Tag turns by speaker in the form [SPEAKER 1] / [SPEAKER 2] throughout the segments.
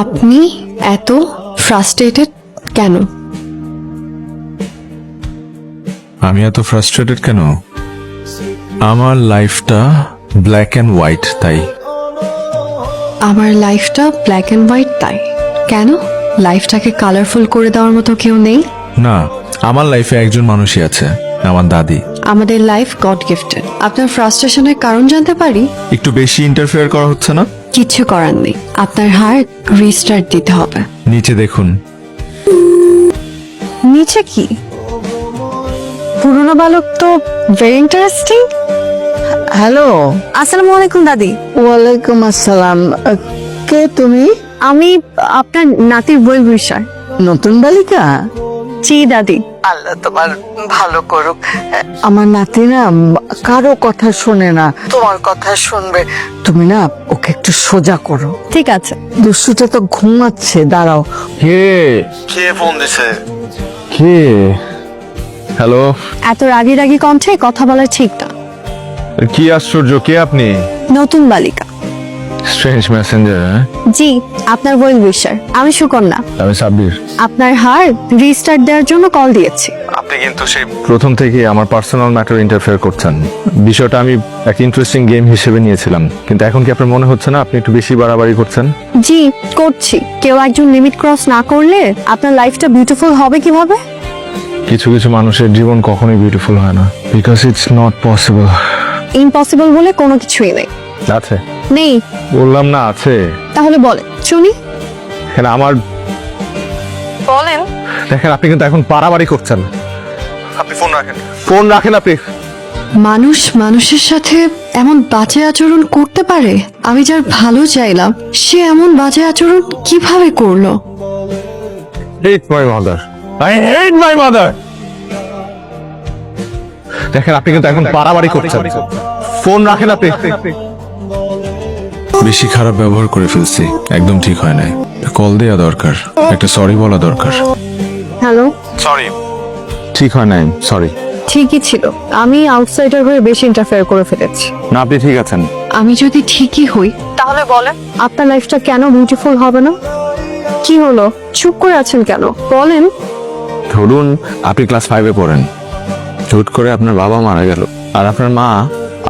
[SPEAKER 1] আপনি এত ফ্রাস্ট্রেটেড কেন?
[SPEAKER 2] আমি এত ফ্রাস্ট্রেটেড কেন? আমার লাইফটা ব্ল্যাক অ্যান্ড হোয়াইট, তাই।
[SPEAKER 1] আমার লাইফটা ব্ল্যাক অ্যান্ড হোয়াইট, তাই? কেন? লাইফটাকে কালারফুল করে দেওয়ার মতো কেউ নেই?
[SPEAKER 2] না, আমার লাইফে একজন মানুষই আছে, আমার দাদি।
[SPEAKER 1] আমাদের লাইফ গড গিফটেড। আপনার ফ্রাস্ট্রেশনের কারণ জানতে পারি?
[SPEAKER 2] একটু বেশি ইন্টারফেয়ার করা হচ্ছে না?
[SPEAKER 1] কিচ্ছু করার নেই, আপনার হার্ট রিস্টার্ট দিতে হবে।
[SPEAKER 2] নিচে দেখুন।
[SPEAKER 1] নিচে কি? পুরনো বালক তো ভেরি ইন্টারেস্টিং।
[SPEAKER 3] হ্যালো,
[SPEAKER 1] আসসালামু আলাইকুম দাদি।
[SPEAKER 3] ওয়ালাইকুম আসসালাম। কে তুমি?
[SPEAKER 1] আমি আপনার নাতির বই বিষয়।
[SPEAKER 3] নতুন বালিকা?
[SPEAKER 1] জি দাদি।
[SPEAKER 3] আল্লাহ তোমার ভালো করুক। আমার নাতি না কারো কথা শোনে না, তোমার কথা শুনবে। তুমি না ওকে একটু সোজা করো।
[SPEAKER 1] ঠিক আছে।
[SPEAKER 3] দুষ্টুটা তো ঘুমাচ্ছে, দাঁড়াও।
[SPEAKER 2] কে কে ফোন দিছে? কে? হ্যালো,
[SPEAKER 1] এত রাগি রাগি কণ্ঠে কথা বলা ঠিক না।
[SPEAKER 2] কি আশ্চর্য, কে আপনি?
[SPEAKER 1] নতুন বালিকা।
[SPEAKER 2] Strange Messenger.
[SPEAKER 1] জি, আপনার বই বিষয়। আমি সুকন্যা।
[SPEAKER 2] আমি সাব্বির।
[SPEAKER 1] আপনার হার্ট রিস্টার্ট দেওয়ার জন্য কল দিয়েছি।
[SPEAKER 2] আপনি কিন্তু সেই প্রথম থেকে আমার পার্সোনাল ম্যাটার ইন্টারফেয়ার করছেন। বিষয়টা আমি এক ইন্টারেস্টিং গেম হিসেবে নিয়েছিলাম, কিন্তু এখন কি আপনার মনে হচ্ছে না আপনি একটু বেশি বাড়াবাড়ি করছেন?
[SPEAKER 1] জি করছি। কেউ একজন লিমিট ক্রস না করলে আপনার লাইফটা বিউটিফুল হবে কিভাবে?
[SPEAKER 2] কিছু কিছু মানুষের জীবন কখনোই বিউটিফুল হয় না, because it's not possible.
[SPEAKER 1] Impossible বলে কোনো কিছুই নেই।
[SPEAKER 2] আছে,
[SPEAKER 1] নেই?
[SPEAKER 2] বললাম না আছে।
[SPEAKER 1] তাহলে বলে শুনি।
[SPEAKER 2] এখানে আমার
[SPEAKER 1] বলেন।
[SPEAKER 2] দেখেন, আপনি কিন্তু এখন বাড়াবাড়ি করছেন। আপনি ফোন রাখেন, ফোন রাখেন আপনি।
[SPEAKER 1] মানুষ মানুষের সাথে এমন বাজে আচরণ করতে পারে? আমি যার ভালো চাইলাম সে এমন বাজে আচরণ কিভাবে করলো?
[SPEAKER 2] hate my mother. I hate my mother. দেখেন, আপনি কিন্তু এখন বাড়াবাড়ি করছেন। ফোন রাখেন আপনি। বেশি খারাপ ব্যবহার করে ফেলছি, একদম ঠিক হয় নাই। কল দেওয়া দরকার, একটা সরি বলা দরকার।
[SPEAKER 1] হ্যালো।
[SPEAKER 2] সরি, ঠিক হয় নাই, সরি।
[SPEAKER 1] ঠিকই ছিল, আমি আউটসাইডার হয়ে বেশি ইন্টারফেয়ার করে ফেলেছি।
[SPEAKER 2] না, আপনি ঠিক আছেন।
[SPEAKER 1] আমি যদি ঠিকই হই তাহলে বলেন আপনার লাইফটা কেন বিউটিফুল হবে না? কি হলো, চুপ করে আছেন কেন? বলেন।
[SPEAKER 2] ধরুন আপনি ক্লাস 5-এ পড়েন, হুট করে আপনার বাবা মারা গেল, আর আপনার মা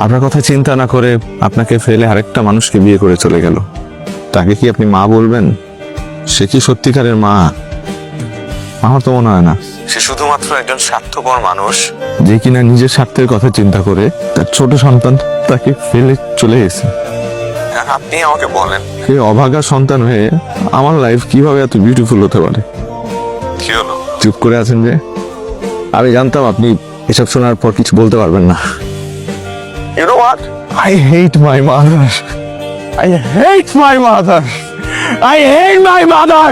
[SPEAKER 2] আপনার কথা চিন্তা না করে আপনাকে ফেলে আরেকটা মানুষকে বিয়ে করে চলে গেল। তাকে কি আপনি মা বলবেন? সে কি সত্যিকারের মা? আমার তো মনে হয় না। সে শুধুমাত্র একজন স্বার্থপর মানুষ, যে কিনা নিজের স্বার্থের কথা চিন্তা করে তার ছোট সন্তান তাকে ফেলে চলে গেছে। আপনি আমাকে বলেন, সে অভাগা সন্তান হয়ে আমার লাইফ কিভাবে এত বিউটিফুল হতে পারে? কি হলো, চুপ করে আছেন যে? আমি জানতাম আপনি এসব শোনার পর কিছু বলতে পারবেন না। You know what? I hate my mother. I hate my mother. I hate my mother.